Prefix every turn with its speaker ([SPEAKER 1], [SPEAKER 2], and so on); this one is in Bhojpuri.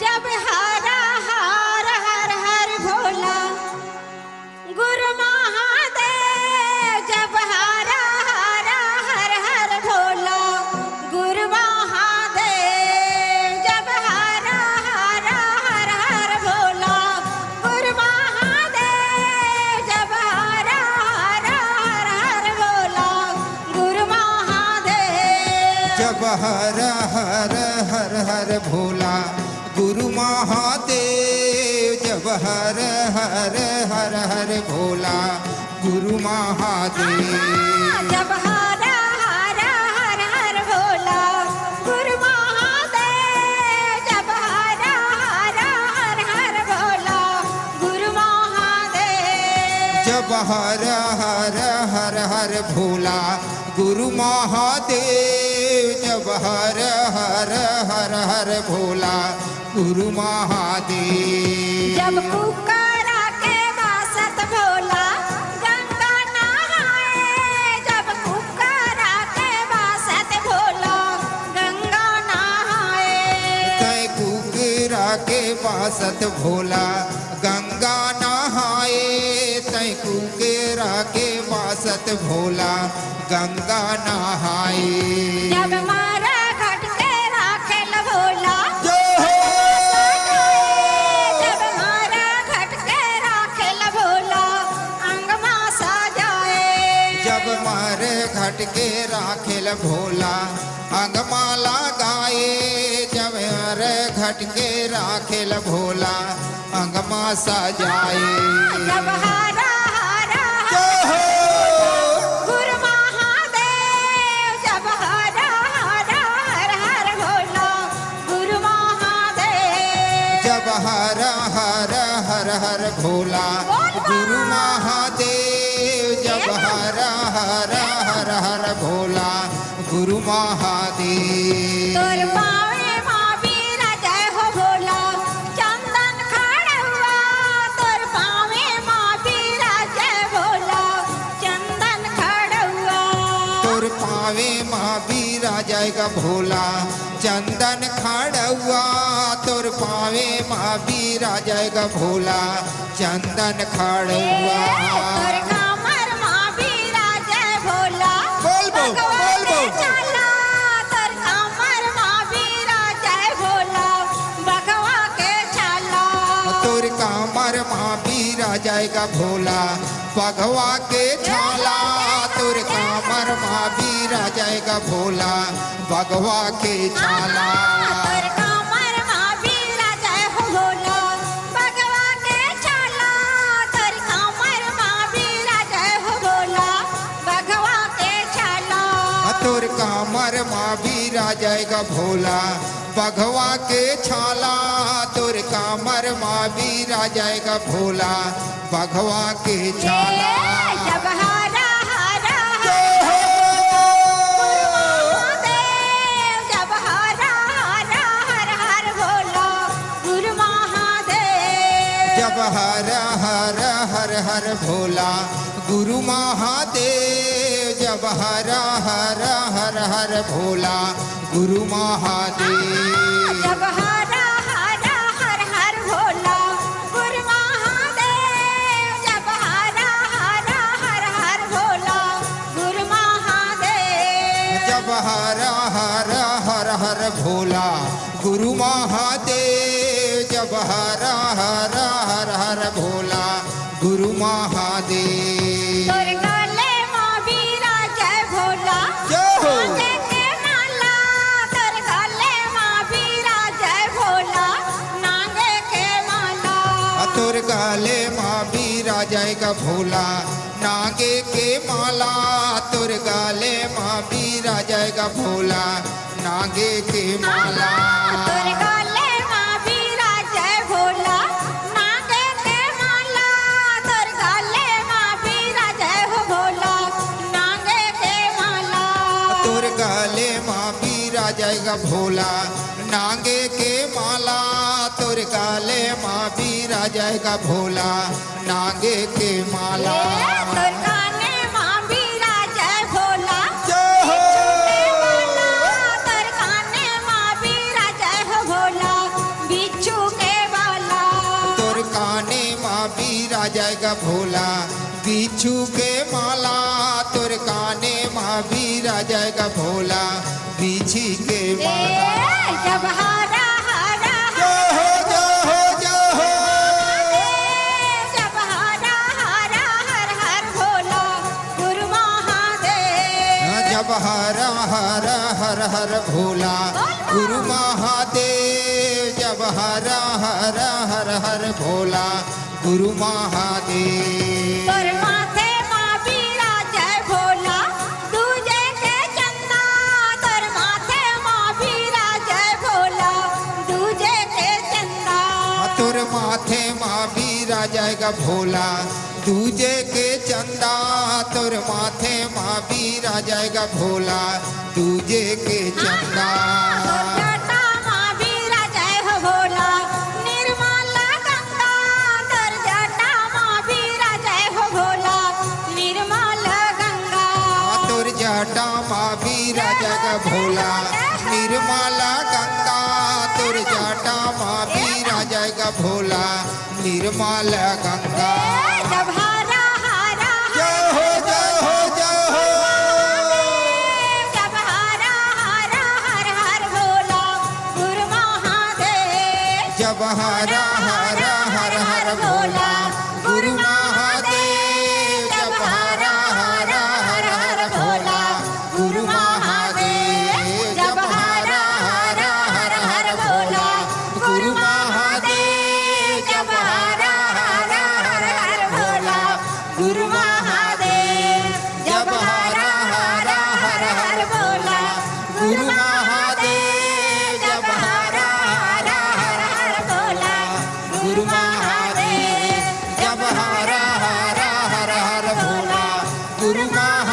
[SPEAKER 1] जब हरा हर हर हर भोला गुरु महादेव, जब हरा हर हर हर भोला गुरु महादेव, जब हरा हर हर हर भोला गुरु महादेव, जब हरा हर हर हर भोला गुरु महादेव,
[SPEAKER 2] जब हर हर हर हर भोला गुरु महादेव, जब हर हर हर हर भोला गुरु महादेव,
[SPEAKER 1] जब हरा हरा हर हर भोला गुरु महादेव, जब हरा हरा हर हर भोला गुरु महादेव,
[SPEAKER 2] जब हर हर हर हर भोला गुरु महादेव, जब हर हर हर हर भोला गुरु महादेव,
[SPEAKER 1] जब पुकारा के बासत भोला गंगा नहाए, जब पुकारा के बासत भोला गंगा नहाए,
[SPEAKER 2] तय कुकरा के बासत भोला गंगा नहाए, तय कुकरा के बासत भोला गंगा नहाए,
[SPEAKER 1] जब मारा घट के राखेल भोला जब मारा घट के राखेल भोला अंगमा सजाए,
[SPEAKER 2] जब मारे घट के राखेल भोला अंगमाला गाए, जब मारे घट के राखेल भोला अंगमा सजाए,
[SPEAKER 1] जब हरा हरा गुरु महादेव, जब हरा हरा हर हर भोला गुरु महादेव,
[SPEAKER 2] जब हर हर हर हर भोला गुरु महादेव, जब हर हर हर हर भोला गुरु महादेव,
[SPEAKER 1] तोर पावे माँ बीरा जय हो भोला चंदन खड़ा हुआ, तोर पावे माँ बीरा जय भोला चंदन खड़ा हुआ,
[SPEAKER 2] तोर पावे माँ बीरा जाएगा भोला चंदन खड़ुआ, तोर पावे माँ बीरा जाएगा भोला चंदन खड़ुआ,
[SPEAKER 1] तोर कामर माँ बीरा जय भोला
[SPEAKER 2] बोल बो, बोल बो।
[SPEAKER 1] चला, तोर कामर माँ बीरा जय भोला बगवा के चला,
[SPEAKER 2] तोर कामर माँ बीरा जाएगा भोला पगवा के छाला, तोर कामर माँ बीरा जाएगा भोला भगवा के छाला,
[SPEAKER 1] तोर कामर माँ बीरा जय हो भोला बगवा के चला, तोर कामर माँ बीरा जय हो भोला बगवा के चला,
[SPEAKER 2] तोर कामर माँ बीरा जाएगा भोला बघवा के छाला, तोर कामर माँ बीरा जाएगा भोला बघवा के छाला,
[SPEAKER 1] जब हरा हरा जब हरा हरा हर हर भोला गुरु महादेव,
[SPEAKER 2] जब हर हर हर हर भोला गुरु महादेव, जब हर हर हर हर भोला गुरु महादेव,
[SPEAKER 1] जब हरा हरा हर हर भोला गुरु महादेव, जब हरा हरा हर हर भोला गुरु महादेव,
[SPEAKER 2] जब हर हर हर हर भोला गुरु महादेव, जब हर हर हर हर भोला गुरु महादेव,
[SPEAKER 1] तोर गले माँ बीरा जय भोला
[SPEAKER 2] जय हो।
[SPEAKER 1] नागे के माला, तोर गले माँ बीरा जय भोला नागे के माला,
[SPEAKER 2] तोर गाले माँ बीरा जाएगा भोला नागे के माला, तोर गाले माँ बीरा जाएगा भोला नागे के माला,
[SPEAKER 1] तोर गले माँ बीरा जय भोला नागे के माला, तोर गले माँ बीरा जय हो भोला नागे के माला,
[SPEAKER 2] तोर गाले माँ बीरा जाएगा भोला नागे के माला, तोर गाले माँ बीरा जाएगा भोला नागे के माला,
[SPEAKER 1] तोर काने माँ बीरा जय भोला
[SPEAKER 2] जय हो।
[SPEAKER 1] तोर काने माँ बीरा जय हो भोला बिच्छू
[SPEAKER 2] जाएगा भोला बिच्छू के माला तोर काने माँ बीरा जाएगा भोला बिछी के माला
[SPEAKER 1] जब हरा हरा
[SPEAKER 2] जो हो
[SPEAKER 1] जब हरा हरा हर हर भोला गुरु महादेव
[SPEAKER 2] जब हरा हरा हर हर भोला गुरु महादेव जब हरा हरा हर हर भोला गुरु महादेव
[SPEAKER 1] तोर माथे माँ बीरा जय भोला दूजे के चंदा तोर माथे माँ बीरा जय भोला दूजे के चंदा
[SPEAKER 2] तोर माथे माँ बीरा जाएगा भोला दूजे के चंदा तोर माथे माँ बीरा जाएगा भोला दूजे के चंदा
[SPEAKER 1] जटा माँ बीरा जय हो भोला निर्मल गंगा तोर जटा माँ बीरा जय हो भोला निर्मल गंगा
[SPEAKER 2] तोर जटा माँ बीरा जाएगा भोला निर्मला गंगा तोर जटा माँ बीरा जाएगा भोला निर्मल गंगा
[SPEAKER 1] जब हरा हरा
[SPEAKER 2] जय हो
[SPEAKER 1] जब हरा हरा हर हर भोला गुरु महादेव
[SPEAKER 2] जब हरा हरा हर हर भोला गुरु महादेव जब हरा हरा हर हर भोला गुरु महादेव जब हरा हरा हर हर भोला गुरु महादेव जब हरा हरा हर हर भोला गुरु महादेव जब हरा हरा हर हर भोला गुरु महादेव जब हरा हरा हर हर भोला गुरु महादेव जब हरा हरा हर हर भोला गुरु महादेव